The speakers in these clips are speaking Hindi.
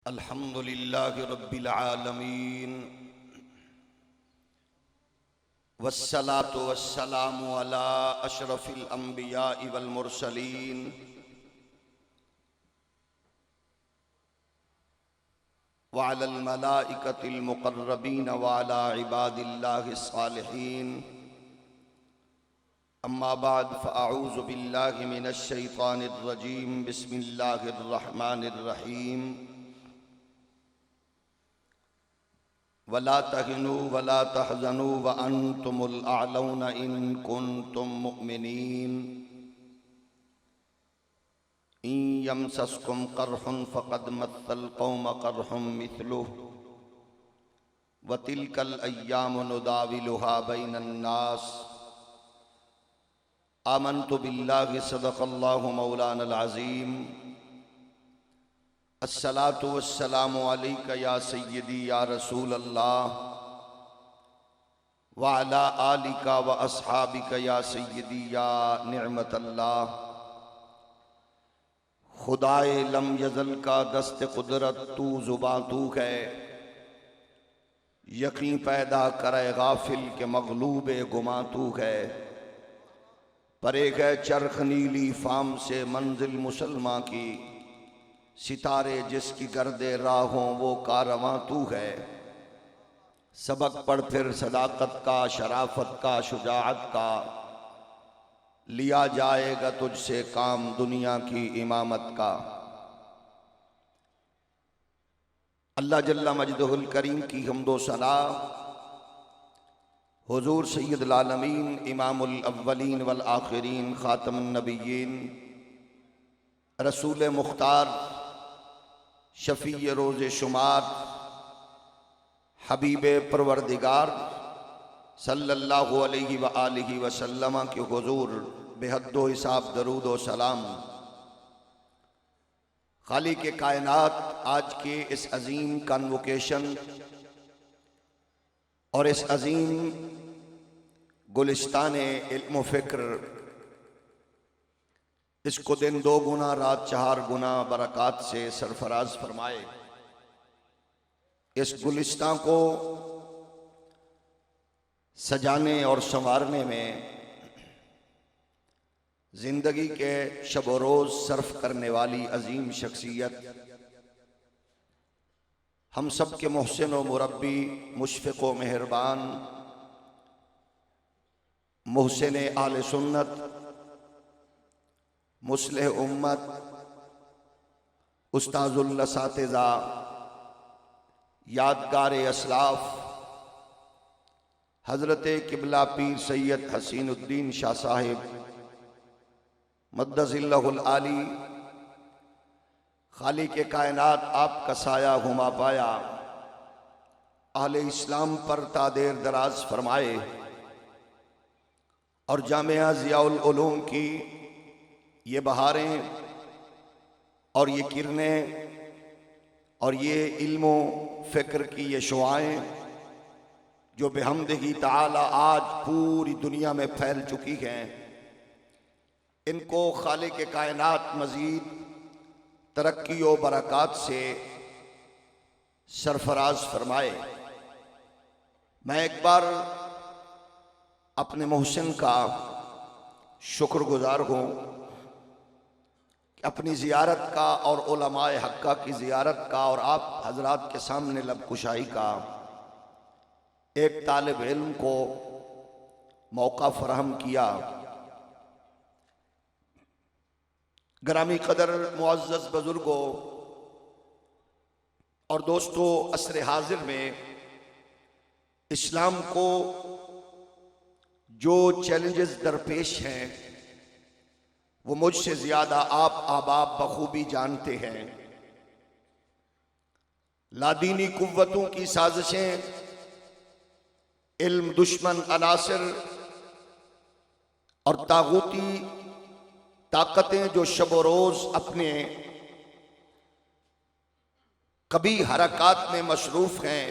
अल्हम्दुलिल्लाहि रब्बिल आलमीन वस्सलातु वस्सलामु अला अशरफिल अंबियाइ वल मुरसलीन व अलल मलाइकतिल मुक़र्रबीन व अला इबादिल्लाहिस सालिहीन। अम्मा बाद फ़अऊज़ु बिल्लाहि मिनश शैतानिर रजीम। बिस्मिल्लाहिर रहमानिर रहीम। वला तहिनु वला तहज़नु व अंतुमुल अअलौना इन कुंतुम मुमिनीन। इन यमसस्कुम कर्हुन फ़क़द मस्सल कौम कर्हुम मिस्लुहु व तिलकल अय्यामु नुदाविलुहा बैनन नास। आमन्तु बिल्लाहि सदक़ल्लाहु मौलानल अज़ीम। अस्सलातु वस्सलामु अलैका या सय्यदी या रसूल अल्लाह व अला आलिका व अस्हाबिका या सय्यदी या निअमत अल्लाह। खुदाए लम यज़ल का दस्त कुदरत तू ज़ुबां तू है, यकीन पैदा करे गाफिल के मग़लूब गुमां तू है। परे गए चरख नीली फाम से मंजिल मुसलमान की, सितारे जिसकी गर्दे राहों वो कारवां तू है। सबक पढ़ फिर सदाकत का, शराफत का, शुजाअत का, लिया जाएगा तुझसे काम दुनिया की इमामत का। अल्लाह जल्ला मजदहुल करीम की हम्दो सना हुजूर सय्यदुल आलमीन इमामुल अव्वलीन वल आखिरीन खातमुन नबिय्यीन रसूल मुख्तार शफ़ी रोज़ शुमार हबीब परवरदिगार सल्लल्लाहु अलैहि व आलिहि वसल्लम के हुजूर बेहद्दो हिसाब दरूद व सलाम। खालिक के कायनात आज के इस अजीम कन्वोकेशन और इस अजीम गुलिस्ताने इल्म फ़िक्र, इसको दिन दो गुना रात चार गुना बरक़ात से सरफराज फरमाए। इस गुलिस्तान को सजाने और संवारने में जिंदगी के शब व रोज़ सर्फ करने वाली अजीम शख्सियत, हम सब के मोहसिन व मुरब्बी, मुशफ़िक़ व मेहरबान, मोहसिन आले सुन्नत, मुस्लिह उम्मत, उस्ताज़ुल असातिज़ा, यादगार असलाफ, हज़रत किबला पीर सैयद हसीनुद्दीन शाह साहिब मद्दज़िल्लहुल आली, खालिक के कायनात आपका साया घुमा पाया, अहले इस्लाम पर तादेर दराज फरमाए और जामिया ज़ियाउल उलूम की ये बहारें और ये किरणें और ये इल्मो फ़िक्र की ये शुआएँ जो बेहम्दिही ताला आज पूरी दुनिया में फैल चुकी हैं, इनको खालिक के कायनात मज़ीद तरक्की व बरक़ात से सरफराज फरमाए। मैं एक बार अपने मोहसिन का शुक्रगुजार हूँ कि अपनी ज़ियारत का और उलमाए हक्का की ज़ियारत का और आप हजरात के सामने लब कुशाई का एक तालिब इल्म को मौका फराहम किया। ग्रामी कदर मुअज़्ज़ज़ बुज़ुर्गों और दोस्तों, असर हाजिर में इस्लाम को जो चैलेंजेस दरपेश हैं वो मुझसे ज़्यादा आप आबाब बखूबी जानते हैं। लादीनी कुव्वतों की साजिशें, इल्म दुश्मन अनासिर और तागूती ताकतें जो शब रोज़ अपने कभी हरकत में मशरूफ़ हैं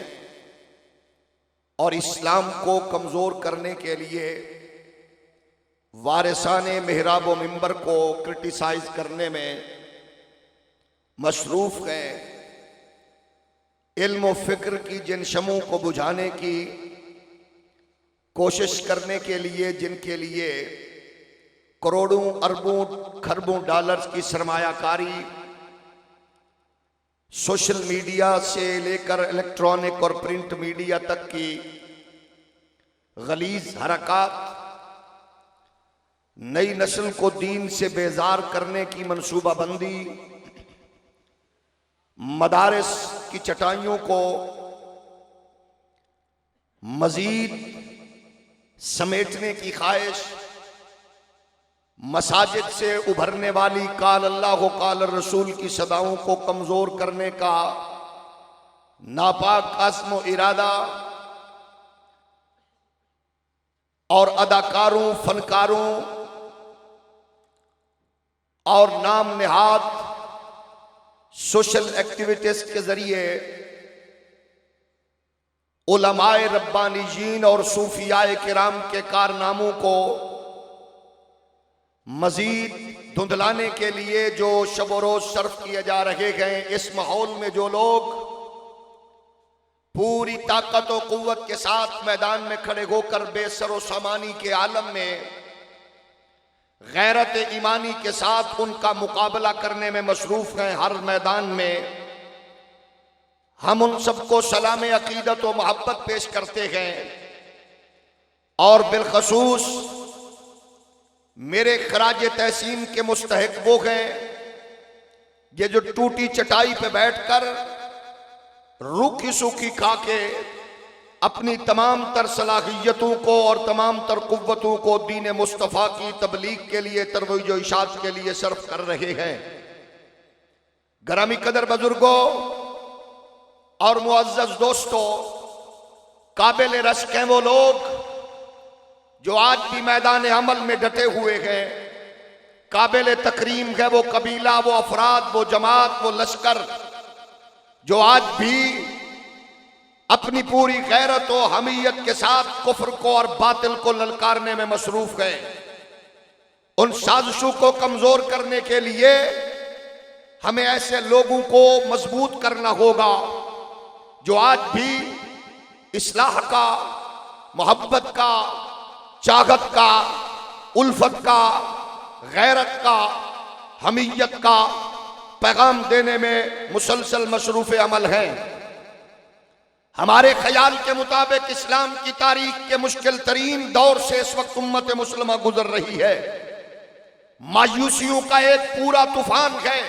और इस्लाम को कमज़ोर करने के लिए वारिसाने मेहराब व मिंबर को क्रिटिसाइज करने में मशरूफ़ हैं, इल्म व फिक्र की जिन शमों को बुझाने की कोशिश करने के लिए, जिनके लिए करोड़ों अरबों खरबों डॉलर्स की सरमायाकारी सोशल मीडिया से लेकर इलेक्ट्रॉनिक और प्रिंट मीडिया तक की गलीज हरकत नई नस्ल को दीन से बेजार करने की मंसूबाबंदी, मदारिस की चटाइयों को मजीद समेटने की ख्वाहिश, मसाजिद से उभरने वाली काल अल्लाह काल रसूल की सदाओं को कमजोर करने का नापाक अज़्म व इरादा और अदाकारों, फनकारों और नाम निहाद सोशल एक्टिविटीज के जरिए उलमाए रब्बानीजीन और सूफियाए किराम के कारनामों को मजीद धुंधलाने के लिए जो शब रोज सर्फ किए जा रहे हैं, इस माहौल में जो लोग पूरी ताकत और कुव्वत के साथ मैदान में खड़े होकर बेसर व सामानी के आलम में गैरत ईमानी के साथ उनका मुकाबला करने में मसरूफ हैं, हर मैदान में हम उन सबको सलाम अकीदत व मोहब्बत पेश करते हैं। और बिलखसूस मेरे खराज तहसीन के मुस्तहिक वो हैं ये जो टूटी चटाई पे बैठकर रूखी सूखी खा के अपनी तमाम तर सलाहियतों को और तमाम तर कुव्वतों को दीन मुस्तफ़ा की तबलीग के लिए, तरवीज व इशात के लिए सर्फ कर रहे हैं। गरामी कदर बुजुर्गों और मुअज़्ज़ज़ दोस्तों, काबिल रश्क हैं वो लोग जो आज भी मैदान अमल में डटे हुए हैं। काबिल तकरीम है वो कबीला, वो अफराद, वो जमात, वो लश्कर जो आज भी अपनी पूरी गैरत और हमीयत के साथ कुफ्र को और बातिल को ललकारने में मसरूफ है। उन साजिशों को कमजोर करने के लिए हमें ऐसे लोगों को मजबूत करना होगा जो आज भी इस्लाह का, मोहब्बत का, चाहत का, उल्फत का, गैरत का, हमीयत का पैगाम देने में मुसलसल मशरूफ अमल हैं। हमारे ख्याल के मुताबिक इस्लाम की तारीख के मुश्किल तरीन दौर से इस वक्त उम्मत मुस्लिमा गुजर रही है। मायूसियों का एक पूरा तूफान है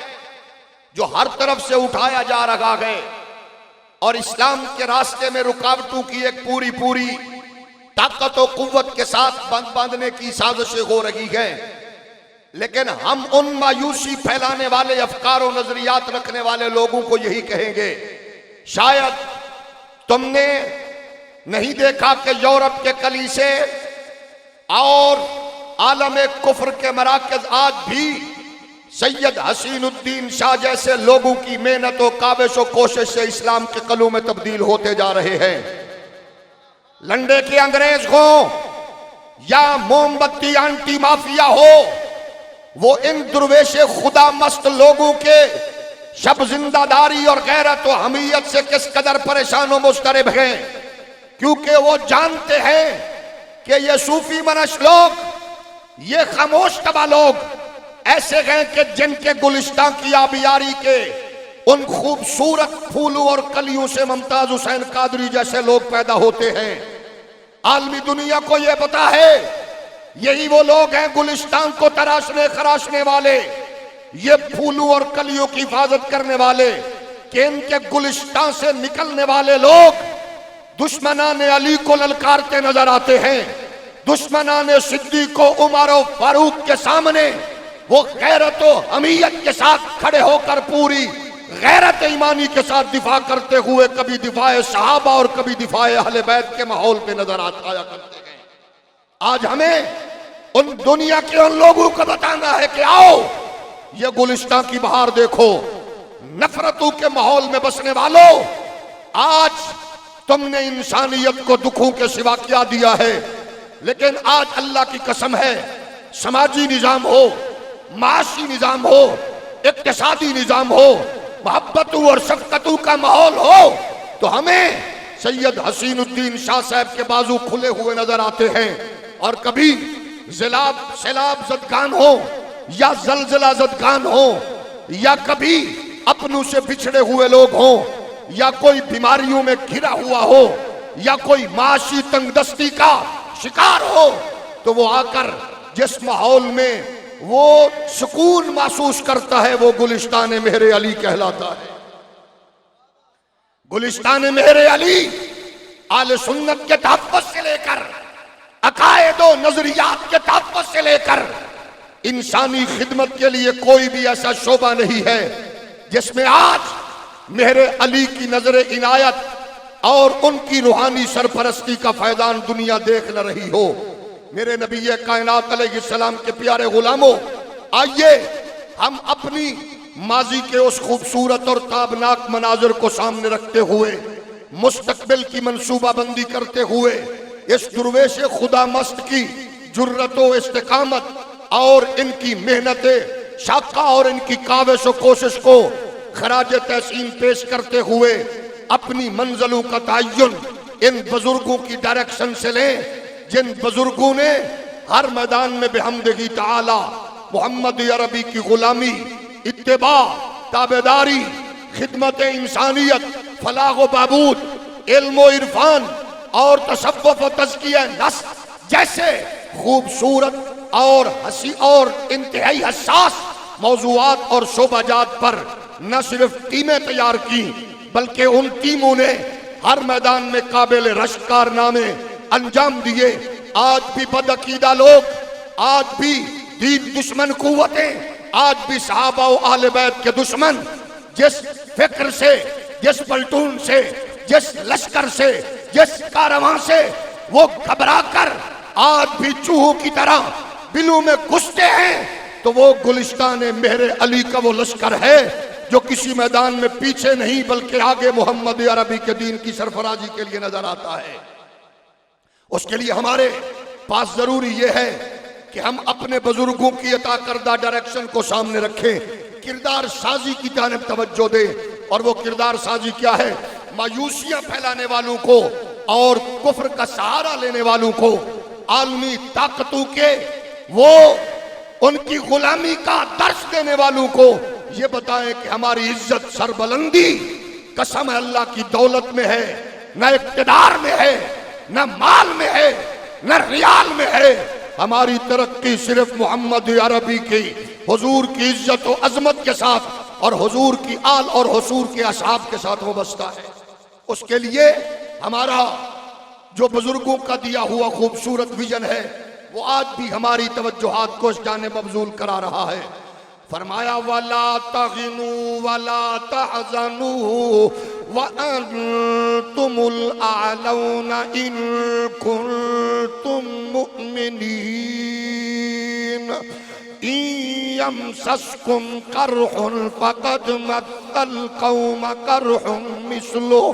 जो हर तरफ से उठाया जा रहा है और इस्लाम के रास्ते में रुकावटों की एक पूरी पूरी ताकत और कुव्वत के साथ बांधने की साजिशें हो रही है। लेकिन हम उन मायूसी फैलाने वाले अफकार और नजरियात रखने वाले लोगों को यही कहेंगे, शायद तुमने नहीं देखा कि यूरोप के कलीसे और आलम कुफ्र के मराकज आज भी सैयद हसीनुद्दीन शाह जैसे लोगों की मेहनत और काबिश और कोशिश से इस्लाम के कलू में तब्दील होते जा रहे हैं। लंडे के अंग्रेज हो या मोमबत्ती आंटी माफिया हो, वो इन दुर्वेशे खुदा मस्त लोगों के शब जिंदादारी और गैरत और हमीयत से किस कदर परेशान और मुस्तरब हैं, क्योंकि वो जानते हैं कि ये सूफी मनश लोग, ये खामोश तबा लोग ऐसे हैं कि जिनके गुलिस्तान की आबियारी के उन खूबसूरत फूलों और कलियों से मुमताज हुसैन कादरी जैसे लोग पैदा होते हैं। आलमी दुनिया को यह पता है यही वो लोग हैं गुलिस्तान को तराशने खराशने वाले, ये फूलों और कलियों की हिफाजत करने वाले, कि इनके गुलिस्तान से निकलने वाले लोग दुश्मनाने अली को ललकारते नजर आते हैं। दुश्मनाने सिद्दीक को उमर और फारूक के सामने वो गैरत और हमीयत के साथ खड़े होकर पूरी गैरत ईमानी के साथ दिफा करते हुए कभी दिफाए सहाबा और कभी दिफाए अहले बैत के माहौल पे नजर आया करते हैं। आज हमें उन दुनिया के उन लोगों को बताना है कि आओ ये गुलिस्तान की बहार देखो। नफरतों के माहौल में बसने वालों, आज तुमने इंसानियत को दुखों के सिवा क्या दिया है। लेकिन आज अल्लाह की कसम है, समाजी निजाम हो, माशी निजाम हो, इक्तिसादी निजाम हो, मोहब्बतों और शफकतों का माहौल हो, तो हमें सैयद हसीनुद्दीन शाह साहब के बाजू खुले हुए नजर आते हैं। और कभी सैलाब ज़दगान हो या जलजला ज़दगान हो या कभी अपनों से बिछड़े हुए लोग हों या कोई बीमारियों में घिरा हुआ हो या कोई माशी तंगदस्ती का शिकार हो, तो वो आकर जिस माहौल में वो सुकून महसूस करता है वो गुलिस्तान मेहरे अली कहलाता है। गुलिस्तान मेहरे अली आले सुन्नत के तहफ़्फ़ुज़ से लेकर अकायद और नजरियात के तहफ़्फ़ुज़ से लेकर इंसानी खिदमत के लिए कोई भी ऐसा शोबा नहीं है जिसमें आज मेहरे अली की नजर इनायत और उनकी रूहानी सरपरस्ती का फैजान दुनिया देख न रही हो। मेरे नबी कायनात अलैहिस्सलाम के प्यारे गुलामों, आइए हम अपनी माजी के उस खूबसूरत और ताबनाक मनाजिर को सामने रखते हुए, मुस्तकबिल की मंसूबाबंदी करते हुए, इस दुर्वेश खुदा मस्त की जुर्रत व इस्तिकामत और इनकी मेहनत शाका और इनकी काविश व कोशिश को खराज तहसीन पेश करते हुए अपनी मंजिलों का तयन इन बुजुर्गों की डायरेक्शन से लें, जिन बुजुर्गों ने हर मैदान में बेहमदगी ताला मोहम्मद अरबी की गुलामी, इत्तिबा, ताबेदारी, खिदमत इंसानियत, फलाह व बहबूद, इल्म व इरफान और तसव्वुफ व तज़किया नफ्स जैसे खूबसूरत और हसी और इंतहाई हसास मौज़ूआत और शोबाजात पर न सिर्फ टीमें तैयार की, बल्कि उन टीमों ने हर मैदान में काबिल रश्क कारनामे अंजाम दिए। आज भी बदअकीदा लोग, आज भी दीन दुश्मन कुव्वतें, आज भी सहाबा व आले बैत के दुश्मन जिस फिक्र से, जिस पलटून से, जिस लश्कर से, जिस कारवां से वो घबरा कर आज भी चूहों की तरह बिलों में घुसते हैं, तो वो गुलिस्तान मेहरे अली का वो लश्कर है जो किसी मैदान में पीछे नहीं बल्कि आगे मोहम्मद अरबी के दीन की सरफराजी के लिए नजर आता है। उसके लिए हमारे पास जरूरी यह है कि हम अपने बुजुर्गों की अता करदा डायरेक्शन को सामने रखें, किरदार साजी की जानिब तवज्जो दें। और वो किरदार साजी क्या है? मायूसियां फैलाने वालों को और कुफ्र का सहारा लेने वालों को, आलमी ताकतों के वो उनकी गुलामी का दर्श देने वालों को ये बताएं कि हमारी इज्जत सरबलंदी कसम अल्लाह की दौलत में है, न इक्तिदार में है, न माल में है, न रियाल में है। हमारी तरक्की सिर्फ मोहम्मद अरबी की हुजूर की इज्जत और अजमत के साथ और हुजूर की आल और हुजूर के असहाब के साथ वाबस्ता है। उसके लिए हमारा जो बुजुर्गों का दिया हुआ खूबसूरत विजन है वो आज भी हमारी तवज्जुहात को इस जानिब मबजूल करा रहा है। फरमाया वला तग़िनू वला तहज़नू व अंतुमुल आलौना इन कुंतुम मुमिनीन यमसस्कुम करहुन फक़द मस्सल कौम करहुन मिस्लुहु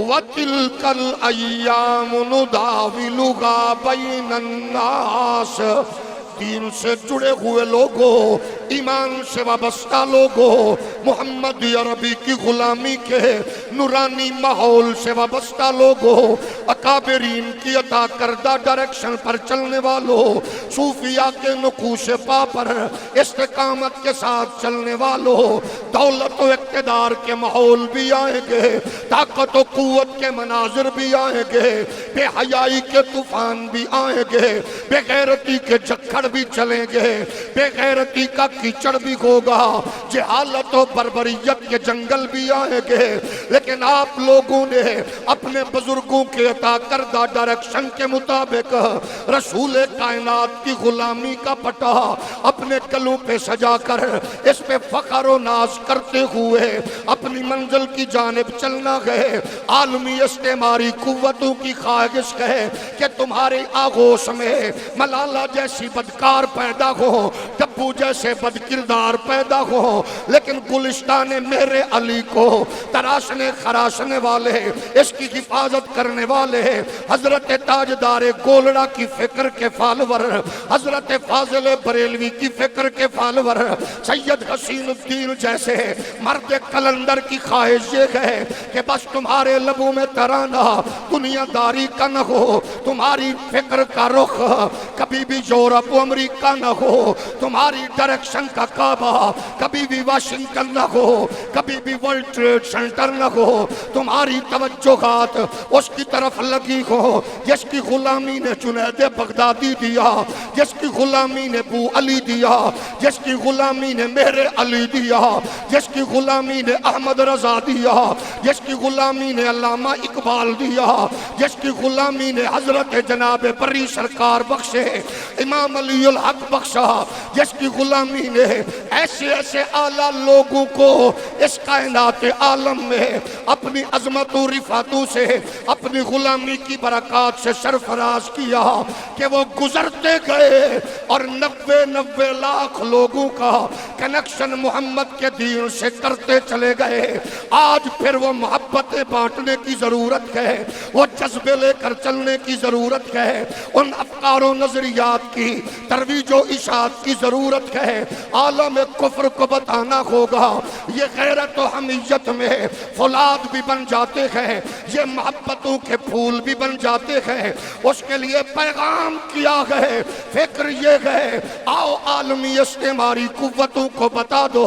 वतिलकल अय्यामु नुदाविलुहा बैनन नास। दीन से जुड़े हुए लोगों, ईमान से वाबस्ता लोगों, मोहम्मद अरबी की गुलामी के नूरानी माहौल से वाबस्ता लोगों, अकाबरीन की अता करदा डायरेक्शन पर चलने वालों, सूफिया के नुकूश पा पर इस्तिकामत के साथ चलने वालों, दौलत व इक़्तिदार के माहौल भी आएंगे, ताकत व कुव्वत के मनाजिर भी आएंगे, बेहयाई के तूफान भी आएंगे, बेगैरती के झक्कड़ भी चलेंगे, बेगैरती का कीचड़ भी होगा, जहालत और बर्बरियत के जंगल भी आएंगे। लेकिन आप लोगों ने अपने बुजुर्गों के अता करदा डायरेक्शन के मुताबिक रसूल कायनात की गुलामी का पटा अपने गलों पे सजाकर इस पे फख्र और नाज करते हुए अपनी मंजिल की जानिब चलना गए। आलमी इस्तेमारी कुव्वतों की ख्वाहिश है कि तुम्हारे आगोश में मलाला जैसी बदकार पैदा हो, डब्बू जैसे बद किरदार पैदा हो, लेकिन गुलिस्तान मेरे अली को तराशने खराशने वाले, इसकी हिफाजत करने वाले हजरत ताजदार गोलड़ा की फिक्र के फालवर, हजरत फाजिल बरेलवी की फिक्र के फालवर, सैयद हसीनुद्दीन जैसे मर्द कलंदर की ख्वाहिश ये है कि बस तुम्हारे लबों में तराना दुनियादारी का न हो, तुम्हारी फिक्र का रुख कभी भी यूरोप अमेरिका न हो, तुम्हारी डायरेक्शन का काबा कभी भी वाशिंगटन न हो, कभी भी वर्ल्ड ट्रेड सेंटर न हो, तुम्हारी तवज्जोहात उसकी तरफ लगी हो जिसकी गुलामी ने जुनैद बगदादी दिया, जिसकी गुलामी ने बू अली दिया, जिसकी गुलामी ने मेरे अली दिया, जिसकी गुलामी ने अहमद रजा दिया, जिसकी गुलामी ने अल्लामा इकबाल दिया, जिसकी गुलामी ने हजरत जनाब बरी सरकार बख्शे, इमाम अलीउल हक बख्शा, जिसकी गुलामी ने ऐसे ऐसे आला लोगों को इस कायनात आलम में अपनी अजमत और रिफातों से अपनी गुलामी की बरकत से सरफराज किया कि वो गुजरते गए और 90 लाख लोगों का कनेक्शन मोहम्मद के दीन से करते चले गए। आज फिर वो मोहब्बतें बांटने की जरूरत है, वो जज्बे लेकर चलने की जरूरत है, उन अफकारों नजरियात की तरवीजो इशात की जरूरत है। आलम कुफ्र को बताना होगा ये गैरत और हमीयत में फौलाद भी बन जाते हैं, ये मोहब्बतों के फूल भी बन जाते हैं। उसके लिए पैगाम किया है, फिक्र ये है, आओ आलमी इस्तेमारी कुव्वतों को बता दो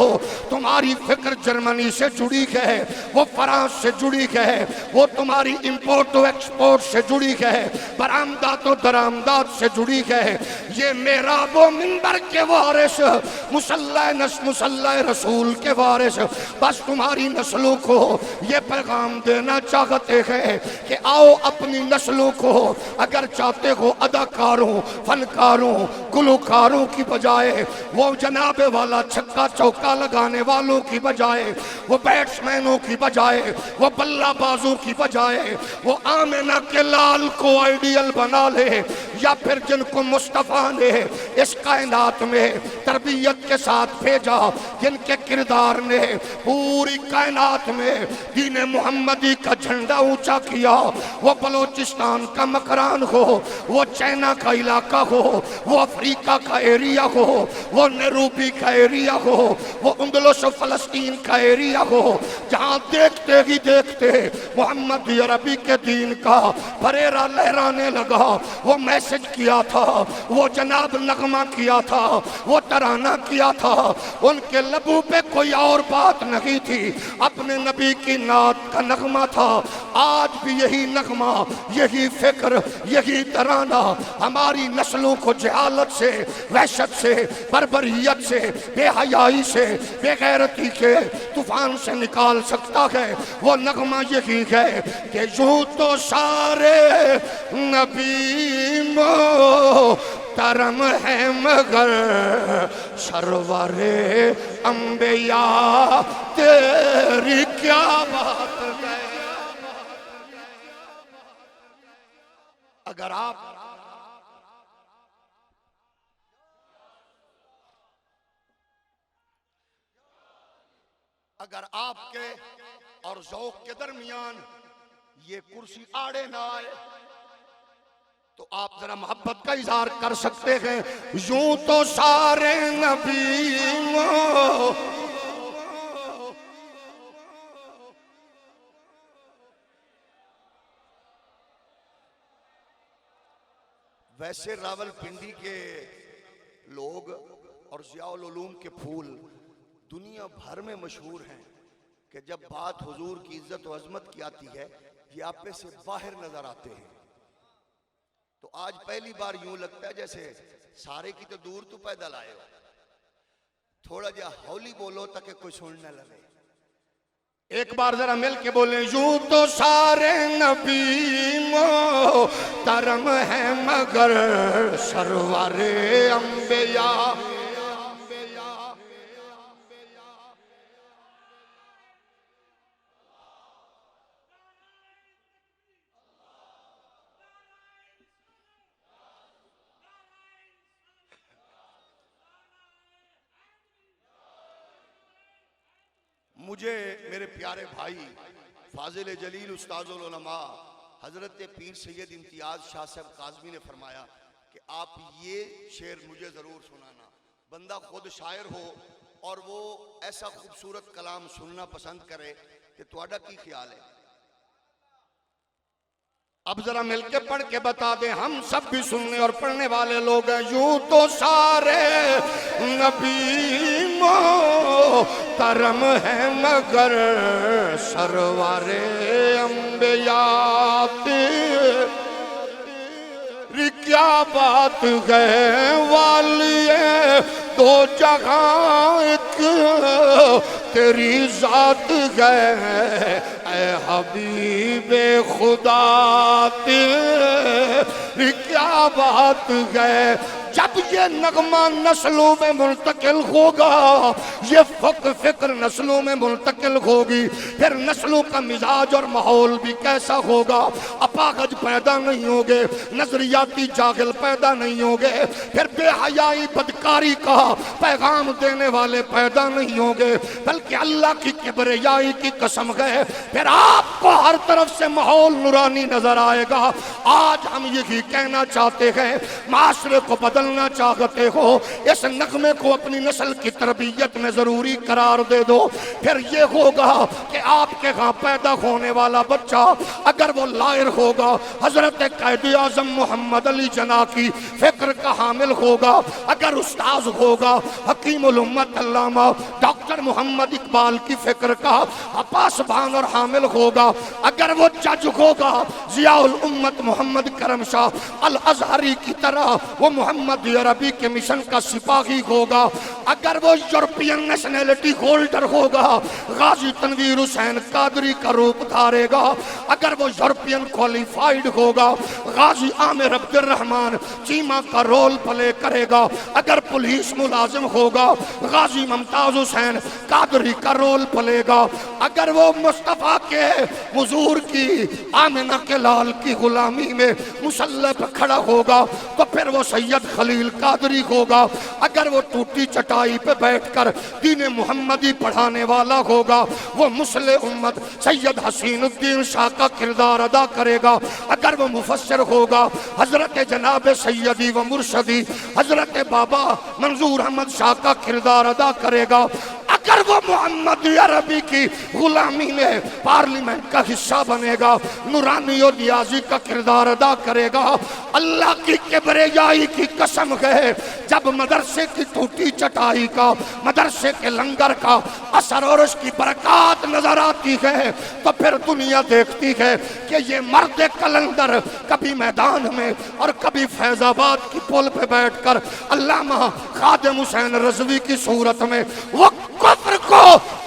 तुम्हारी फिक्र जर्मनी से जुड़ी है, वो फ्रांस से जुड़ी है, वो तुम्हारी इंपोर्ट और एक्सपोर्ट से जुड़ी है, बरामदात और दरामदात से जुड़ी है। ये मेरा वो मिंबर के वारिस मुसल्ला रसूल के वारिस बस तुम्हारी नस्लों को ये पैगाम देना चाहते हैं कि आओ अपनी नस्लों को अगर चाहते हो अदाकारों फनकारों गुलकारों की बजाय, वो जनाबे वाला छक्का चौका लगाने वालों की बजाय, वो बैट्समैनों की बजाय, वो बल्लाबाजों की बजाय, वो आमिना के लाल को आइडियल बना ले, या फिर जिनको मुस्तफा ने इस कायनात में तरबियत के साथ भेजा, जिनके किरदार ने पूरी कायनात में दीन मोहम्मदी का झंडा ऊंचा किया, वो बलोचिस्तान का मकरान हो, वो चाइना का इलाका हो, वो अफ्रीका का एरिया हो, वो नेरूबी का एरिया हो, वो उंदलुस फलस्तीन का एरिया हो, जहां देखते ही देखते मोहम्मद अरबी के दीन का फरेरा लहराने लगा। वो मैसेज किया था, वो जनाब नगमा किया था, वो तराना किया था, उनके लबों पे कोई और बात नहीं थी, अपने नबी की नात का नगमा था। आज भी यही नगमा, यही फिक्र, यही तराना हमारी नस्लों को जहालत से, वहशत से, बर्बरियत से, बेहयाई से, बेगैरती के तूफान से निकाल सकता है। वो नगमा यही है कि यूं तो सारे नबी तरम है मगर सरवरे अंबिया तेरी क्या बात है। अगर आपके और ज़ौक़ के दरमियान ये कुर्सी आड़े ना आए तो आप जरा मोहब्बत का इजहार कर सकते हैं। यूं तो सारे नबी वैसे रावलपिंडी के लोग और ज़ियाउल उलूम के फूल दुनिया भर में मशहूर हैं कि जब बात हुजूर की इज्जत और अजमत की आती है ये आप पे से बाहर नजर आते हैं। तो आज पहली बार यूं लगता है जैसे सारे की तो दूर तो पैदल आए हो, थोड़ा जा हौली बोलो ताकि कोई सुनने लगे। एक बार जरा मिल के बोले, यूं तो सारे नबी तरम है मगर सरवरे अंबिया। मुझे मेरे प्यारे भाई फाजिल जलील उस्ताजुल उलमा हजरत पीर सैयद इम्तियाज शाह साहब काज़मी ने फरमाया कि आप ये शेर मुझे ज़रूर सुनाना। बंदा खुद शायर हो और वो ऐसा खूबसूरत कलाम सुनना पसंद करे कि तुहाडा की ख्याल है? अब जरा मिलके पढ़ के बता दे, हम सब भी सुनने और पढ़ने वाले लोग हैं। यूं तो सारे नबी मोहतरम है मगर सरवारे अंबियात क्या बात है वालिए दो जगह एक तेरी जात है ऐ हबीबे खुदा तेरी क्या बात है। जब ये नगमा नस्लों में मुंतकिल होगा, ये फिक्र नस्लों में मुंतकिल होगी, फिर नस्लों का मिजाज और माहौल भी कैसा होगा। अपागज पैदा नहीं होंगे, नजरियाती जागिल पैदा नहीं होंगे, फिर बेहयाई बदकारी का पैगाम देने वाले पैदा नहीं होंगे, बल्कि अल्लाह की किबरियाई की कसम है फिर आपको हर तरफ से माहौल नूरानी नजर आएगा। आज हम यही कहना चाहते हैं, माशरे को बदलना चाहते हो, इस नगमे को अपनी नस्ल की तरबियत में जरूरी करार दे दो। फिर ये होगा कि आपके यहाँ पैदा होने वाला बच्चा अगर वो लायर होगा, हजरत कायदे आजम मोहम्मद अली जना की फिक्र का हामिल होगा, अगर उस्ताज होगा हकीमुल उम्मत अल्लामा डॉक्टर मोहम्मद इकबाल की फिक्र का पासबान और हामिल होगा, अगर वो जज होगा जियाउल उम्मत मोहम्मद करम शाह अल अजहरी की तरह वो मोहम्मद अरबी के मिशन का सिपाही होगा, अगर वो यूरोपियन नेशनैलिटी होल्डर होगा गाजी तनवीर हुसैन कादरी का रूप धारेगा, अगर वो यूरोपियन क्वालिफाइड होगा गाजी आमिर अब्दुल रहमान चीमा का रोल प्ले करेगा, अगर पुलिस मुलाजिम होगा गाजी मुमताज हुसैन कादरी का रोल प्लेगा, अगर वो मुस्तफा के हुजूर की आमिना के लाल की गुलामी में मुसल्ले पर खड़ा होगा तो फिर वो सैयद खलील कादरी होगा, अगर वो टूटी चटाई पे बैठकर दीन मुहम्मदी पढ़ाने वाला होगा वो मुस्लिम उम्मत सैयद हसीनुद्दीन शाह का किरदार अदा करेगा, अगर वो मुफस्सिर होगा हजरत जनाब सैयदी व मुर्शदी हजरत बाबा मंजूर अहमद शाह का किरदार अदा करेगा, अगर वो मोहम्मद अरबी की गुलामी में पार्लियामेंट का हिस्सा बनेगा नूरानी और नियाजी का किरदार अदा करेगा। अल्लाह की किबरियाई की कसम है, जब मदरसे की टूटी चटाई का मदरसे के लंगर का असर और उसकी बरकत नजर आती है तो फिर दुनिया देखती है कि ये मर्द कलंदर कभी मैदान में और कभी फैजाबाद की पुल पे बैठकर अल्लामा खादिम हुसैन रज़वी की सूरत में वो कुफ्र को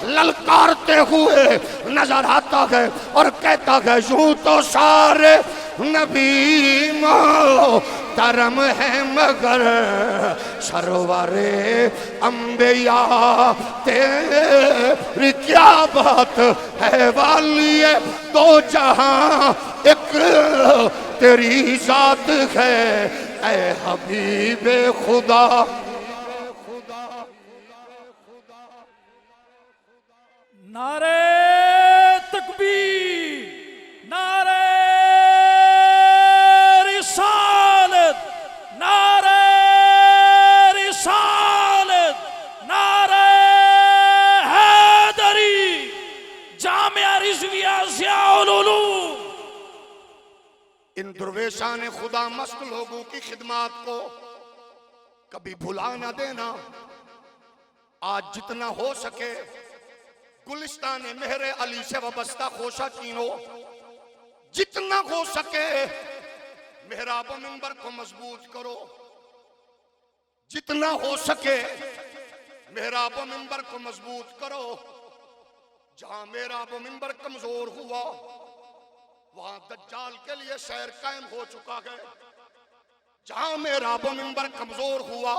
ललकारते हुए नजर आता है और कहता है यूं तो सारे नबी मोहतरम है मगर सरवरे अंबिया तेरी क्या बात है वालिए दो जहां एक तेरी जात है ऐ हबीबे खुदा। नारे तकबीर, नारे रिसालत, नारे रिसालत, नारे हैदरी, जामिया रिज़विया ज़ियाउल उलूम। इन दुर्वेशान खुदा मस्त लोगों की खिदमत को कभी भुला ना देना। आज जितना हो सके गुलिस्तान मेहरे अली से वाबस्ता खोशा चीनो, जितना हो सके मेहराब मिंबर को मजबूत करो, जितना हो सके मेहराब मिंबर को मजबूत करो। जहां मेहराब मिंबर कमजोर हुआ वहां दज्जाल के लिए शहर कायम हो चुका है। जहां मेहराब मिंबर कमजोर हुआ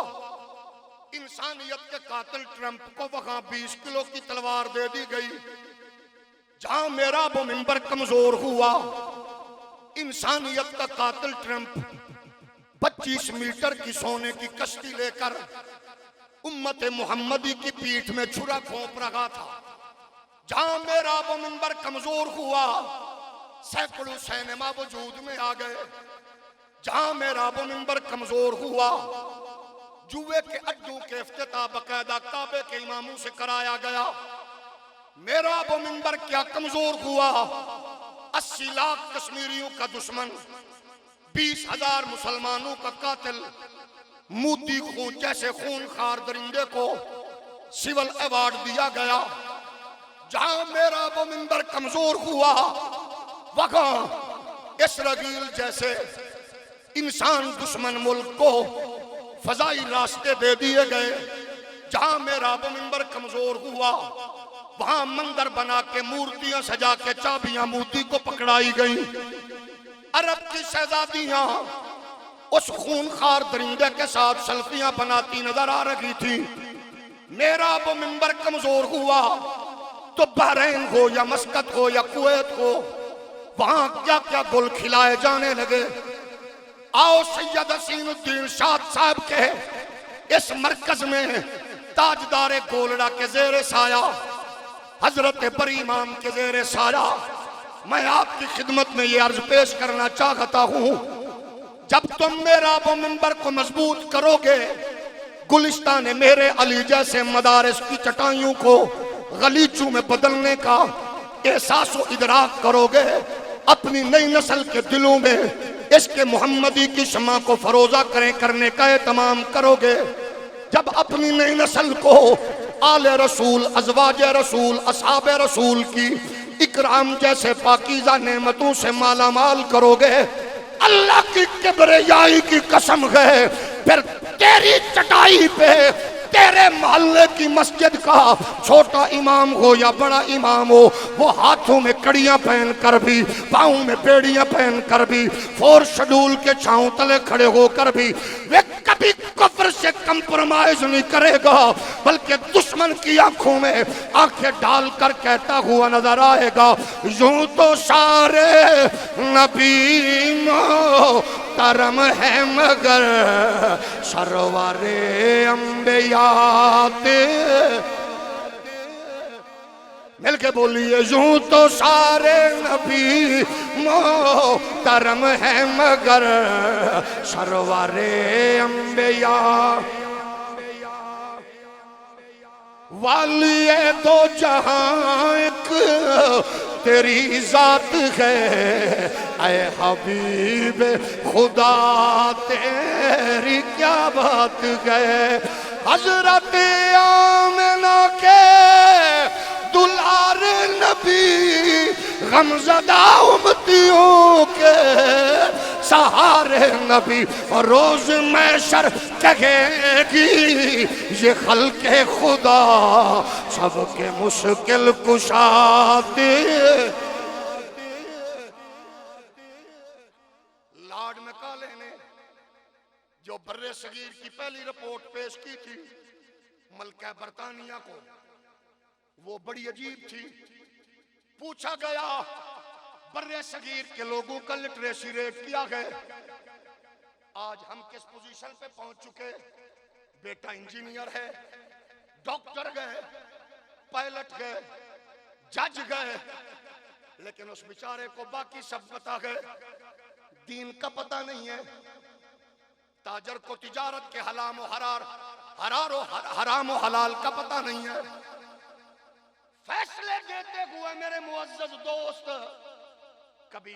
इंसानियत के कातिल ट्रंप को वहां 20 किलो की तलवार दे दी गई। जहां मेरा वो मिंबर कमजोर हुआ इंसानियत का कातिल ट्रंप 25 मीटर की सोने की कश्ती लेकर उम्मत मुहम्मदी की पीठ में छुरा घोंप रहा था। जहां मेरा वो मिंबर कमजोर हुआ, सैकड़ों सिनेमा वजूद में आ गए। जहां मेरा वो मिंबर कमजोर हुआ, जुए के अड्डों के इफ्तिताह बकायदा काबे के इमामों से कराया गया। मेरा वो मिंबर क्या कमजोर हुआ, 80 लाख कश्मीरियों का दुश्मन, 20,000 मुसलमानों का कातिल, मोती खून जैसे खूनखार दरिंदे को सिविल अवार्ड दिया गया। जहां मेरा वो मिंबर कमजोर हुआ, वहां इसराइल जैसे इंसान दुश्मन मुल्क को फजाई रास्ते दे दिए गए। जहां मेरा वो मिंबर कमजोर हुआ, वहां मंदिर बना के मूर्तियां सजा के चाबियां मोती को पकड़ाई गई। अरब की शहजादियां उस खूनखार दरिंदे के साथ सेल्फियां बनाती नजर आ रही थी। मेरा वो मिंबर कमजोर हुआ तो बहरीन हो या मस्कत हो या कुवैत हो, वहां क्या क्या गुल खिलाए जाने लगे। आओ सैयद हसीनुद्दीन शाह साहब के इस मरकज में ताजदारे गोलड़ा के जेरे साया, हजरत बरी इमाम के जेरे साया मैं आपकी खिदमत में ये अर्ज पेश करना चाहता हूं। जब तुम मेरा वो मिंबर को मजबूत करोगे, गुलिस्तान मेरे अली जैसे मदारिस की चटाइयों को गलीचों में बदलने का एहसास व इदराक करोगे, अपनी नई नस्ल के दिलों में इसके मोहम्मदी की शमा को फरोजा करने का एहतमाम करोगे। जब अपनी नई नस्ल को आले रसूल, अज़वाज रसूल, असहाब रसूल की इकराम जैसे पाकीज़ा नेमतों से माला माल करोगे, अल्लाह की किबरियाई की कसम है, फिर तेरी चटाई पे तेरे मोहल्ले की मस्जिद का छोटा इमाम हो या बड़ा इमाम हो, वो हाथों में कड़ियां पहन कर भी, पाँव में बेड़ियां पहन कर भी, 4 शेड्यूल के छांव तले खड़े होकर भी वे कभी कुफ्र से कंप्रोमाइज नहीं करेगा, बल्कि दुश्मन की आंखों में आंखें डालकर कहता हुआ नजर आएगा, यूं तो सारे नबी मोहतरम है मगर सरवारे अंबिया मिलके बोलिए, यूं तो सारे नबी मोहतरम है मगर सरवारे अंबिया वालिए दो जहां एक तेरी जात है, ऐ हबीब खुदा तेरी क्या बात है। हजरत आमिना के दुलार नबी, गमज़दा उम्मतियों के सहारे नबी, और रोज महशर कहेगी ये खल्के खुदा सबके मुश्किल कुशाते। लॉर्ड मैकाले ने जो बर्रे सगीर की पहली रिपोर्ट पेश की थी मलका बरतानिया को, वो बड़ी अजीब थी। पूछा गया बर्रे सगीर के लोगों का लिटरेसी रेट क्या है। आज हम किस पोजीशन पे पहुंच चुके, बेटा इंजीनियर है, डॉक्टर गए, पायलट गए, जज गए, लेकिन उस बेचारे को बाकी सब पता है, दीन का पता नहीं है। ताजर को तिजारत के हराम और हलाल का पता नहीं है। फैसले देते हुए मेरे मुअज़्ज़ज़ दोस्त कभी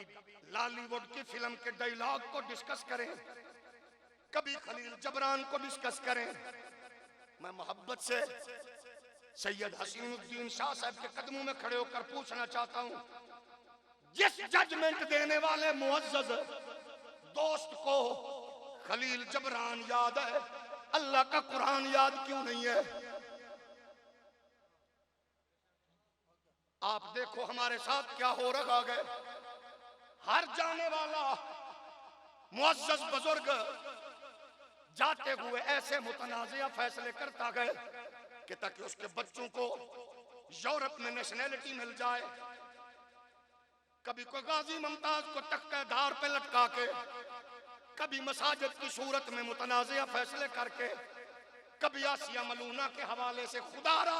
लॉलीवुड की फिल्म के डायलॉग को डिस्कस करें, कभी खलील जबरान को डिस्कस करें। मैं मोहब्बत से सैयद हसीनुद्दीन शाह साहब के कदमों में खड़े होकर पूछना चाहता हूं, जिस जजमेंट देने वाले मुअज़्ज़ज़ दोस्त को खलील जबरान याद है, अल्लाह का कुरान याद क्यों नहीं है? आप देखो हमारे साथ क्या हो रहा है। हर जाने वाला मुअज़्ज़ज़ बुजुर्ग जाते हुए ऐसे मुतनाज़िया फैसले करता है कि ताकि उसके बच्चों को यूरोप में नेशनैलिटी मिल जाए। कभी कोई गाजी मुमताज को तख्ते धार पे लटका के, कभी मसाजिद की सूरत में मुतनाज़िया फैसले करके, कभी आसिया मलूना के हवाले से खुदारा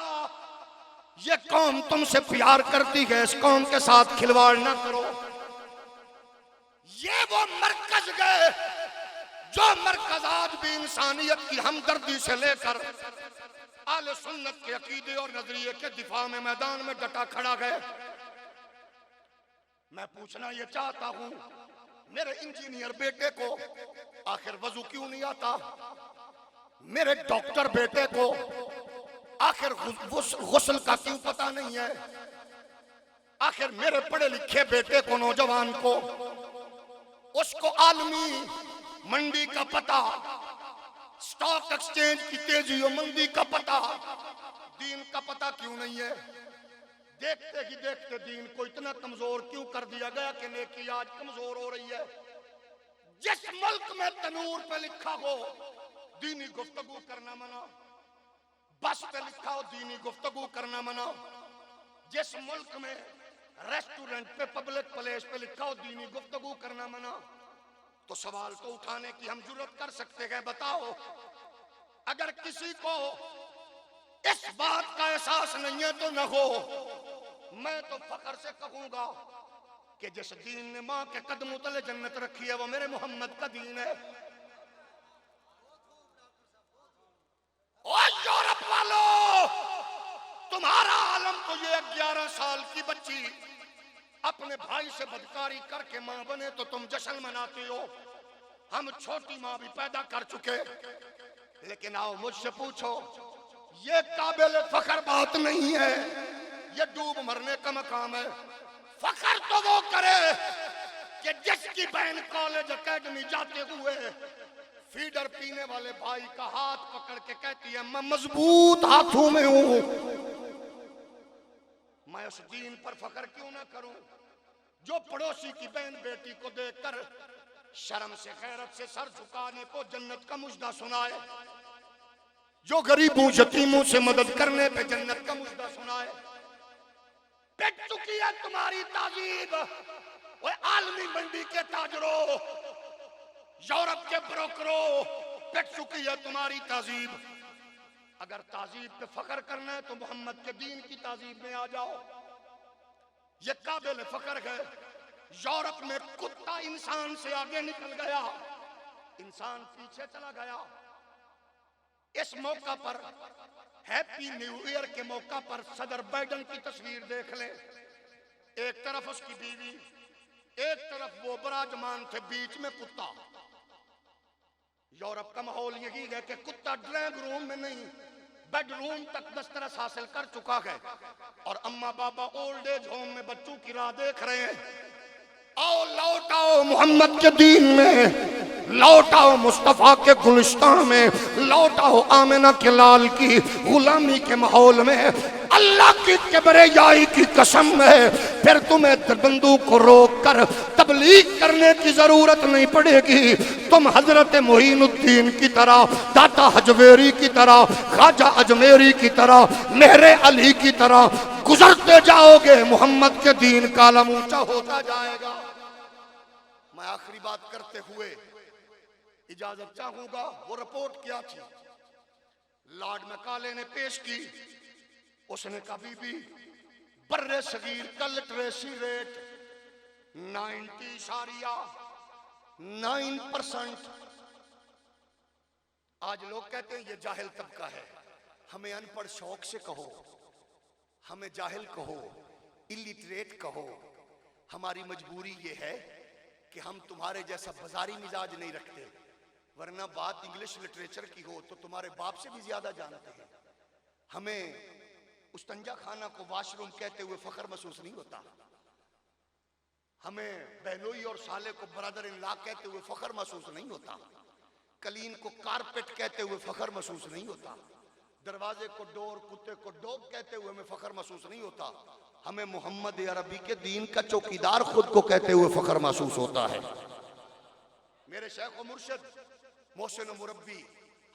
ये कौम तुमसे प्यार करती है, इस कौम के साथ खिलवाड़ ना करो। ये वो मरकज गए जो मरकज आज भी इंसानियत की हमदर्दी से लेकर आले सुन्नत के अकीदे और नजरिए के दिफा में मैदान में डटा खड़ा गए। मैं पूछना ये चाहता हूं, मेरे इंजीनियर बेटे को आखिर वजू क्यों नहीं आता? मेरे डॉक्टर बेटे को आखिर गुस्ल का क्यों पता नहीं है? आखिर मेरे पढ़े लिखे बेटे को, नौजवान को, उसको आलमी मंडी का पता, स्टॉक एक्सचेंज की तेजी और मंदी का पता, दीन का पता क्यों नहीं है? देखते ही देखते दीन को इतना कमजोर क्यों कर दिया गया कि नेकी आज कमजोर हो रही है। जिस मुल्क में तनूर पे लिखा हो दीनी गुफ्तगू करना मना, बस पे लिखा हो दीनी गुफ्तगू करना मना, जिस मुल्क में रेस्टोरेंट पे, पब्लिक प्लेस पे लिखा हो दीनी गुफ्तगू करना मना, तो सवाल तो उठाने की हम जुर्रत कर सकते हैं। बताओ, अगर किसी को इस बात का एहसास नहीं है तो न हो। मैं तो फख्र से कहूंगा कि जिस दीन ने मां के कदमों तले जन्नत रखी है वो मेरे मोहम्मद का दीन है। ओ यूरोप वालों, तुम्हारा आलम तो ये 11 साल की बच्ची अपने भाई से बदकारी करके मां बने तो तुम जश्न मनाते हो। हम छोटी मां भी पैदा कर चुके, लेकिन आओ मुझसे पूछो, ये काबिल फख्र बात नहीं है, ये डूब मरने का मकाम है। फख्र तो वो करे कि जिसकी बहन कॉलेज एकेडमी जाते हुए फीडर पीने वाले भाई का हाथ पकड़ के कहती है मैं मजबूत हाथों में हूं। मैं उस दीन पर फख्र क्यों ना करूं जो पड़ोसी की बहन बेटी को देखकर शर्म से, गैरत से सर झुकाने को जन्नत का मुजदा सुनाए, जो गरीबों यतीमों से मदद करने पे जन्नत का मुजदा सुनाए। पिट चुकी है तुम्हारी ताजीब, वो आलमी मंडी के ताजरों, यूरोप के ब्रोकरों, पिट चुकी है तुम्हारी ताजीब। अगर ताजीब पे फख्र करना है तो मोहम्मद के दीन की ताजीब में आ जाओ। ये काबिल फख्र है। यूरोप में कुत्ता इंसान से आगे निकल गया, इंसान पीछे चला गया। इस मौका पर, हैप्पी न्यू ईयर के मौका पर सदर बाइडेन की तस्वीर देख ले। एक तरफ उसकी बीवी, एक तरफ वो बराजमान थे, बीच में कुत्ता। यूरोप का माहौल यही है कि कुत्ता ड्राइंग रूम में नहीं, बेडरूम तक दस्तरस हासिल कर चुका है और अम्मा बाबा ओल्ड एज होम में बच्चों की राह देख रहे हैं। आओ लौटाओ मोहम्मद के दीन में, लौटाओ मुस्तफा के गुलिस्तान में, लौटाओ आमिना के लाल की गुलामी के माहौल में। अल्लाह की किबरियाई की कसम है, फिर तुम्हें बंदूक को रोक कर तबलीग करने की जरूरत नहीं पड़ेगी। तुम हजरत मोइनुद्दीन की तरह, दाता हजवेरी की तरह, ख्वाजा अजमेरी की तरह, मेहरे अली की तरह गुजरते जाओगे, मोहम्मद के दीन का आलम ऊंचा होता जाएगा। मैं आखिरी बात करते हुए इजाजत चाहूंगा। वो रिपोर्ट क्या थी, लॉर्ड मैकाले ने पेश की। उसने कभी भी बर्रे सगीर का लिटरेसी रेट 90.9%। आज लोग कहते हैं ये जाहिल तबका है। हमें अनपढ़ शौक से कहो, हमें जाहिल कहो, इलिटरेट कहो, हमारी मजबूरी ये है कि हम तुम्हारे जैसा बाजारी मिजाज नहीं रखते, वरना बात इंग्लिश लिटरेचर की हो तो तुम्हारे बाप से भी ज्यादा जानते हैं। हमें उस्तंजा खाना को वॉशरूम कहते हुए फख्र महसूस नहीं होता, हमें बहनोई और साले को ब्रदर इन लॉ कहते हुए फख्र महसूस नहीं होता, कलीन को कारपेट कहते हुए फख्र महसूस नहीं होता, दरवाजे को डोर, कुत्ते को डॉग कहते हुए हमें फख्र महसूस नहीं होता। हमें मोहम्मद अरबी के दीन का चौकीदार खुद को कहते हुए फख्र महसूस होता है। मेरे शेख व मुर्शिद मोहसिन मुरब्बी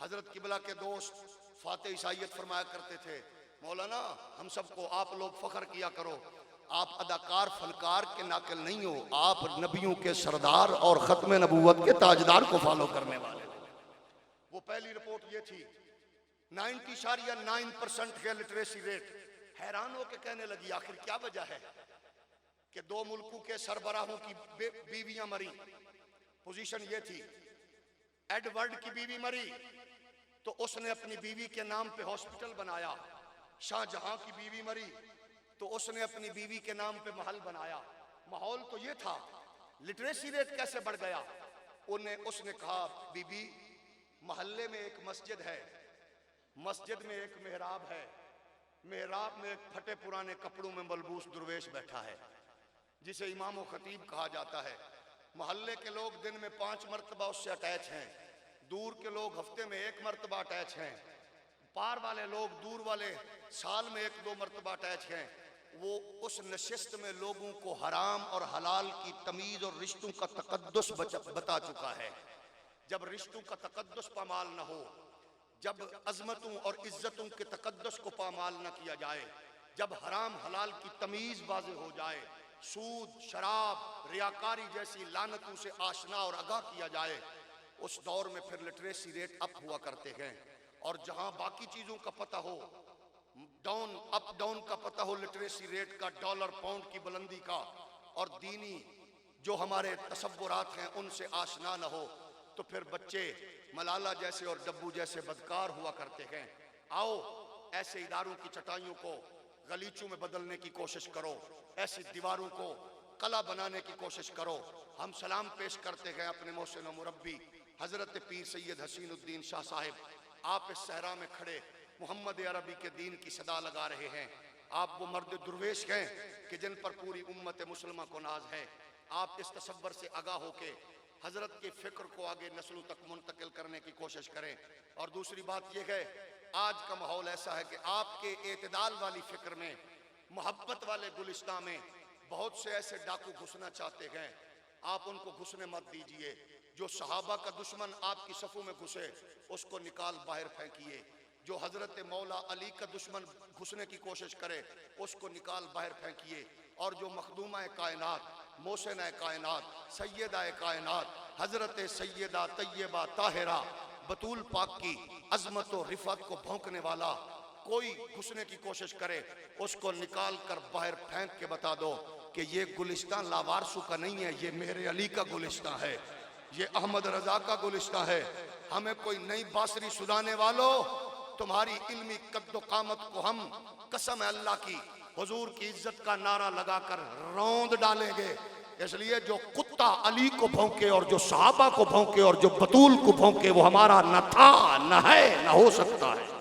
हजरत किबला के दोस्त फाते ईसाइयत फरमाया करते थे, मौलाना हम सबको आप लोग फख्र किया करो, आप अदाकार फनकार के नाकिल नहीं हो, आप नबियों के सरदार और खत्म नबूवत के ताजदार को फॉलो करने वाले। वो पहली रिपोर्ट ये थी 90.9% है लिटरेसी रेट। हैरान होकर कहने लगी आखिर क्या वजह है कि दो मुल्कों के सरबराहों की बीवियां मरी। पोजीशन ये थी, एडवर्ड की बीवी मरी तो उसने अपनी बीवी के नाम पे हॉस्पिटल बनाया। शाहजहां की बीवी मरी तो उसने अपनी बीवी के नाम पे महल बनाया। माहौल तो ये था, लिटरेसी रेट कैसे बढ़ गया। उसने कहा बीबी, मोहल्ले में एक मस्जिद है, मस्जिद में एक मेहराब है, मेहराब में एक फटे पुराने कपड़ों में मलबूस दुर्वेश बैठा है जिसे इमाम व खतीब कहा जाता है। मोहल्ले के लोग दिन में 5 मरतबा उससे अटैच हैं, दूर के लोग हफ्ते में 1 मरतबा अटैच हैं, पार वाले लोग दूर वाले साल में 1-2 मरतबा अटैच हैं। वो उस नशिस्त में लोगों को हराम और हलाल की तमीज और रिश्तों का तकद्दुस बता चुका है। जब रिश्तों का तकद्दुस पामाल न हो, जब अजमतों और इज्जतों के तकद्दुस को पामाल न किया जाए, जब हराम हलाल की तमीज वाज़ेह हो जाए, सूद शराब रियाकारी जैसी लानतों से आशना और आगाह किया जाए, उस दौर में फिर लिटरेसी रेट अप हुआ करते हैं। और जहां बाकी चीजों का पता हो, डाउन अप डाउन का पता हो, लिटरेसी रेट का, डॉलर पाउंड की बुलंदी का, और दीनी जो हमारे तसव्वुरात हैं उनसे आशना न हो, तो फिर बच्चे मलाला जैसे और डब्बू जैसे बदकार हुआ करते हैं। आओ ऐसे इदारों की चटाइयों को गलीचों में बदलने की कोशिश करो, ऐसी दीवारों को कला बनाने की कोशिश करो। हम सलाम पेश करते हैं अपने मोहसिन मुरब्बी हजरत पीर सैयद हसीनुद्दीन शाह साहिब। आप इस सहरा में खड़े मोहम्मद अरबी के दीन की सदा लगा रहे हैं। आप वो मर्द दुर्वेश हैं कि जिन पर पूरी उम्मत मुसलमा को नाज है। आप इस तसव्वुर से आगाह होके हजरत के फिक्र को आगे नस्लों तक मुंतकिल करने की कोशिश करें। और दूसरी बात यह है, आज का माहौल ऐसा है कि आपके एतदाल वाली फिक्र में, मोहब्बत वाले गुलिस्तान में बहुत से ऐसे डाकू घुसना चाहते हैं। आप उनको घुसने मत दीजिए। जो सहाबा का दुश्मन आपकी सफ़ों में घुसे उसको निकाल बाहर फेंकिए। जो हजरत मौला अली का दुश्मन घुसने की कोशिश करे उसको निकाल बाहर फेंकिए। और जो मखदूमा कायनात, मोहसिना कायनात, सैयदा कायनात हजरत सैयदा तैयबा ताहिरा बतूल पाक की अजमत और रिफत को भौंकने वाला कोई घुसने की कोशिश करे उसको निकाल कर बाहर फेंक के बता दो कि ये गुलिस्तान लावारसू का नहीं है, ये मेरे अली का गुलिस्तान है, ये अहमद रजा का गुलिस्तान है। हमें कोई नई बांसुरी सुनाने वालों, तुम्हारी इल्मी कद्दो कामत को हम कसम है अल्लाह की हुजूर की इज्जत का नारा लगाकर रौंद डालेंगे। इसलिए जो कुत्ता अली को भौंके और जो सहाबा को भौंके और जो बतूल को भौंके वो हमारा न था, न है, न हो सकता है।